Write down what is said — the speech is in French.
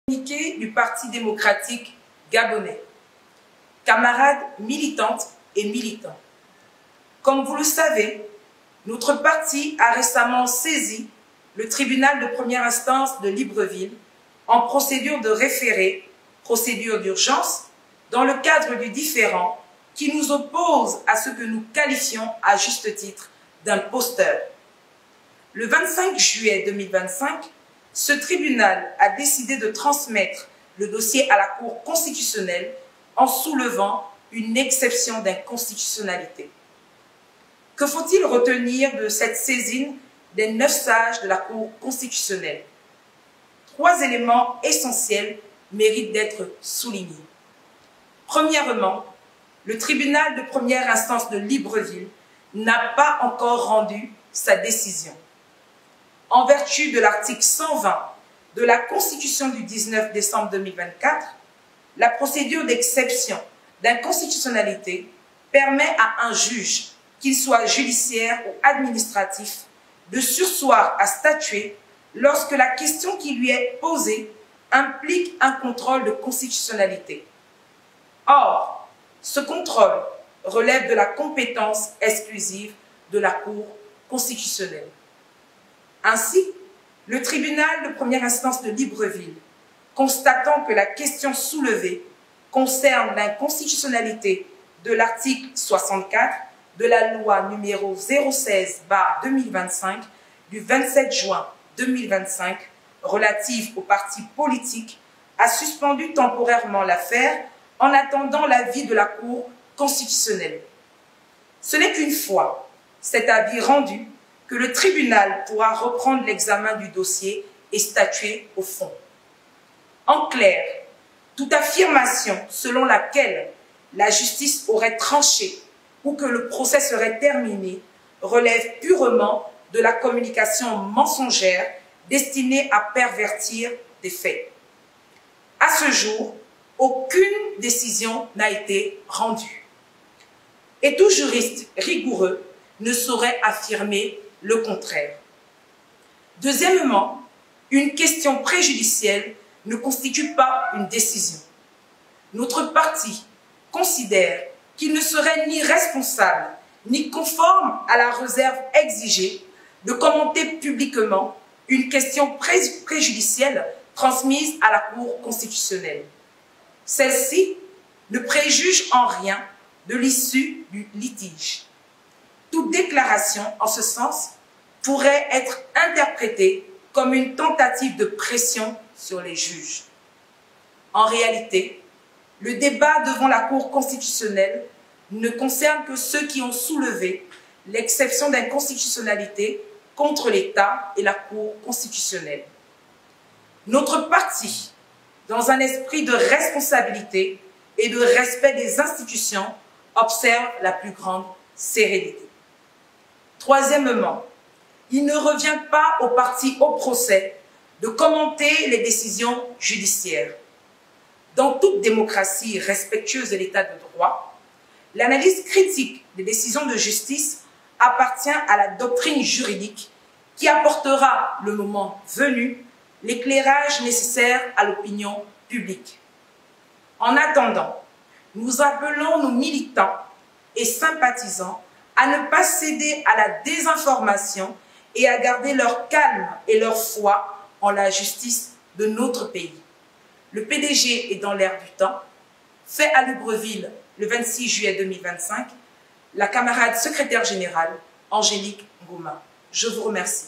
Communiqué du Parti démocratique gabonais. Camarades militantes et militants, comme vous le savez, notre parti a récemment saisi le tribunal de première instance de Libreville en procédure de référé, procédure d'urgence, dans le cadre du différend qui nous oppose à ce que nous qualifions à juste titre d'imposteur. Le 25 juillet 2025, ce tribunal a décidé de transmettre le dossier à la Cour constitutionnelle en soulevant une exception d'inconstitutionnalité. Que faut-il retenir de cette saisine des 9 sages de la Cour constitutionnelle? 3 éléments essentiels méritent d'être soulignés. Premièrement, le tribunal de première instance de Libreville n'a pas encore rendu sa décision. En vertu de l'article 120 de la Constitution du 19 décembre 2024, la procédure d'exception d'inconstitutionnalité permet à un juge, qu'il soit judiciaire ou administratif, de surseoir à statuer lorsque la question qui lui est posée implique un contrôle de constitutionnalité. Or, ce contrôle relève de la compétence exclusive de la Cour constitutionnelle. Ainsi, le tribunal de première instance de Libreville, constatant que la question soulevée concerne l'inconstitutionnalité de l'article 64 de la loi numéro 016/2025 du 27 juin 2025 relative aux partis politiques, a suspendu temporairement l'affaire en attendant l'avis de la Cour constitutionnelle. Ce n'est qu'une fois cet avis rendu que le tribunal pourra reprendre l'examen du dossier et statuer au fond. En clair, toute affirmation selon laquelle la justice aurait tranché ou que le procès serait terminé relève purement de la communication mensongère destinée à pervertir des faits. À ce jour, aucune décision n'a été rendue. Et tout juriste rigoureux ne saurait affirmer le contraire. Deuxièmement, une question préjudicielle ne constitue pas une décision. Notre parti considère qu'il ne serait ni responsable ni conforme à la réserve exigée de commenter publiquement une question préjudicielle transmise à la Cour constitutionnelle. Celle-ci ne préjuge en rien de l'issue du litige. Toute déclaration en ce sens pourrait être interprétée comme une tentative de pression sur les juges. En réalité, le débat devant la Cour constitutionnelle ne concerne que ceux qui ont soulevé l'exception d'inconstitutionnalité contre l'État et la Cour constitutionnelle. Notre parti, dans un esprit de responsabilité et de respect des institutions, observe la plus grande sérénité. Troisièmement, il ne revient pas aux parties au procès de commenter les décisions judiciaires. Dans toute démocratie respectueuse de l'état de droit, l'analyse critique des décisions de justice appartient à la doctrine juridique qui apportera, le moment venu, l'éclairage nécessaire à l'opinion publique. En attendant, nous appelons nos militants et sympathisants à ne pas céder à la désinformation et à garder leur calme et leur foi en la justice de notre pays. Le PDG est dans l'air du temps, fait à Libreville le 26 juillet 2025, la camarade secrétaire générale Angélique Ngoma. Je vous remercie.